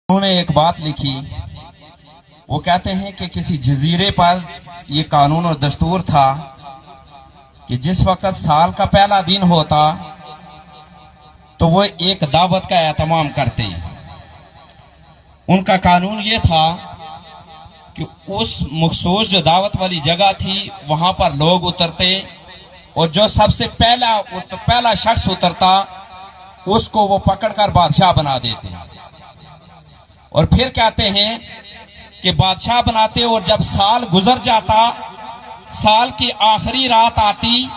उन्होंने एक बात लिखी, वो कहते हैं कि किसी जजीरे पर ये कानून और दस्तूर था कि जिस वक्त साल का पहला दिन होता तो वो एक दावत का एहतमाम करते। उनका कानून ये था कि उस मखसूस जो दावत वाली जगह थी वहां पर लोग उतरते और जो सबसे पहला शख्स उतरता उसको वो पकड़कर बादशाह बना देते। और फिर कहते हैं कि बादशाह बनाते और जब साल गुजर जाता, साल की आखिरी रात आती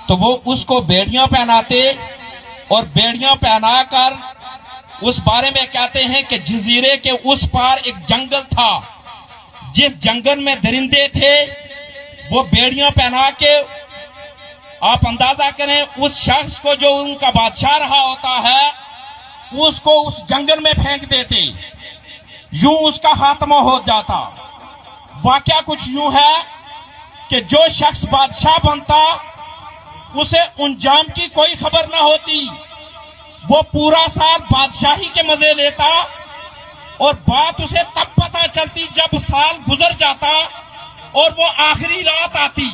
तो वो उसको बेड़ियां पहनाते और बेड़ियां पहनाकर उस बारे में कहते हैं कि जजीरे के उस पार एक जंगल था, जिस जंगल में दरिंदे थे, वो बेड़ियां पहना के आप अंदाजा करें उस शख्स को जो उनका बादशाह रहा होता है उसको उस जंगल में फेंक देते, यूं उसका खात्मा हो जाता। वाकया कुछ यूं है कि जो शख्स बादशाह बनता उसे अंजाम की कोई खबर ना होती, वो पूरा साल बादशाही के मजे लेता और बात उसे तब पता चलती जब साल गुजर जाता और वो आखिरी रात आती।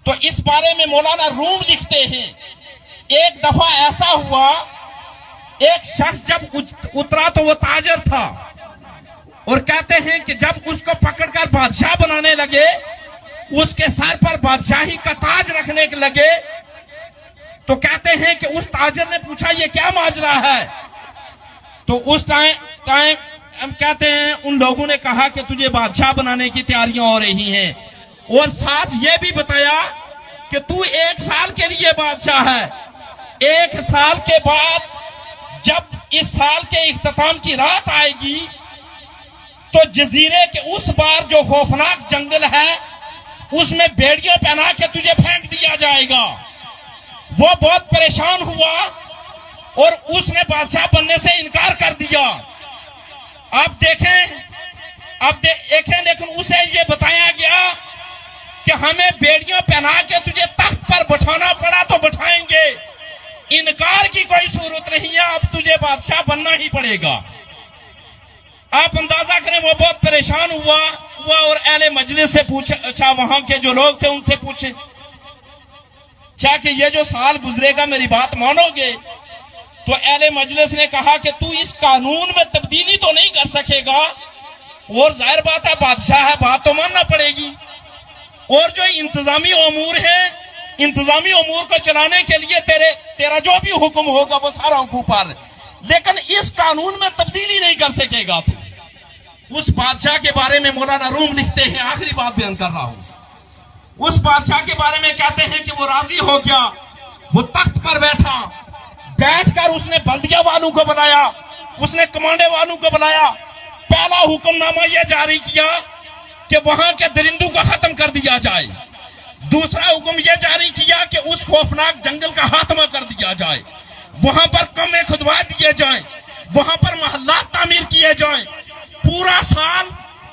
तो इस बारे में मौलाना रूम लिखते हैं, एक दफा ऐसा हुआ, एक शख्स जब उतरा तो वो ताजर था और कहते हैं कि जब उसको पकड़कर बादशाह बनाने लगे, उसके सर पर बादशाही का ताज रखने लगे, तो कहते हैं कि उस ताजर ने पूछा ये क्या माजरा है। तो उस टाइम हम कहते हैं उन लोगों ने कहा कि तुझे बादशाह बनाने की तैयारियां हो रही हैं और साथ ये भी बताया कि तू 1 साल के लिए बादशाह है। 1 साल के बाद जब इस साल के इख्तिताम की रात आएगी तो जजीरे के उस बार जो खौफनाक जंगल है उसमें बेड़ियां पहना के तुझे फेंक दिया जाएगा। वो बहुत परेशान हुआ और उसने बादशाह बनने से इनकार कर दिया। आप देखें लेकिन उसे ये बताया गया कि हमें बेड़ियां पहना के तुझे तख्त पर बैठाना पड़ा तो बैठाएंगे, इनकार की कोई सूरत नहीं है, अब तुझे बादशाह बनना ही पड़ेगा। आप अंदाजा करें वो बहुत परेशान हुआ और अहले मजलिस से पूछा, वहां के जो लोग थे उनसे पूछे चाहे कि ये जो साल गुजरेगा मेरी बात मानोगे? तो अहले मजलिस ने कहा कि तू इस कानून में तब्दीली तो नहीं कर सकेगा और जाहिर बात है बादशाह है, बात तो मानना पड़ेगी। और जो इंतजामी उमूर है, इंतजामी उमूर को चलाने के लिए तेरा जो भी हुक्म होगा वो सारा हुक्म पर, लेकिन इस कानून में तब्दीली नहीं कर सकेगा। तो उस बादशाह के बारे में मौलाना रूम लिखते हैं, आखिरी बात बयान कर रहा हूं, उस बादशाह के बारे में कहते हैं कि वो राजी हो गया, वो तख्त पर बैठकर उसने बल्दिया वालों को बुलाया, उसने कमांडे वालों को बुलाया, पहला हुक्मनामा यह जारी किया कि वहां के दरिंदों को खत्म कर दिया जाए। दूसरा हुक्म यह जारी किया कि उस खौफनाक जंगल का खात्मा कर दिया जाए, वहां पर कमे खुदवा दिए जाएं, वहां पर महल्ला तामीर किए जाएं। पूरा साल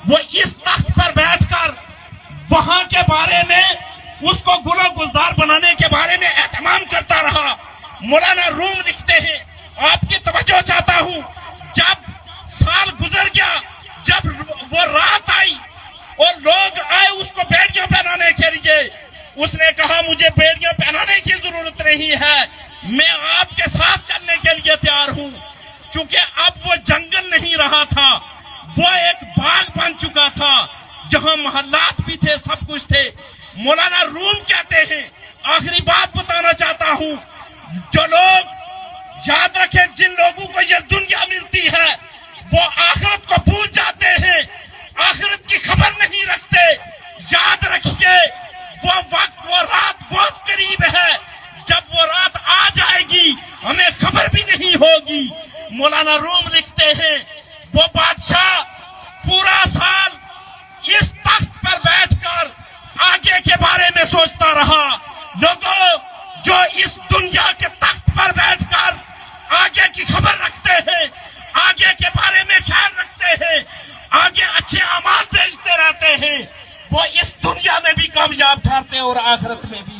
वो इस तख्त पर बैठकर वहां के बारे में, उसको गुलो गुलजार बनाने के बारे में एहतमाम करता रहा। मौलाना रूम लिखते हैं, आपकी तवज्जो चाहता हूं, जब साल गुजर गया, जब वो रात आई और लोग आए उसको बेड़ियां पहनाने के लिए, उसने कहा मुझे बेड़ियां पहनाने की जरूरत नहीं है, मैं आपके साथ चलने के लिए तैयार हूं। चूंकि अब वो जंगल नहीं रहा था, वो एक बाग बन चुका था जहां मोहल्लात भी थे, सब कुछ थे। मौलाना रूम कहते हैं, आखिरी बात बताना चाहता हूं, जो लोग याद रखें, जिन लोगों को ये दुनिया मिलती है वो आखिरत को भूल जाते हैं, आखिरत की खबर नहीं रखते। याद रखिए वो वक्त, वो रात बहुत करीब है, जब वो रात आ जाएगी हमें खबर भी नहीं होगी। मौलाना रूम लिखते हैं, वो बादशाह पूरा साल इस तख्त पर बैठकर आगे के बारे में सोचता रहा। लोगों जो इस दुनिया के तख्त पर बैठकर आगे की खबर रखते हैं, आगे के बारे में ख्याल रखते हैं, आगे अच्छे अमाल भेजते रहते हैं, वो इस दुनिया में भी कामयाब ठहरते हैं और आखिरत में भी।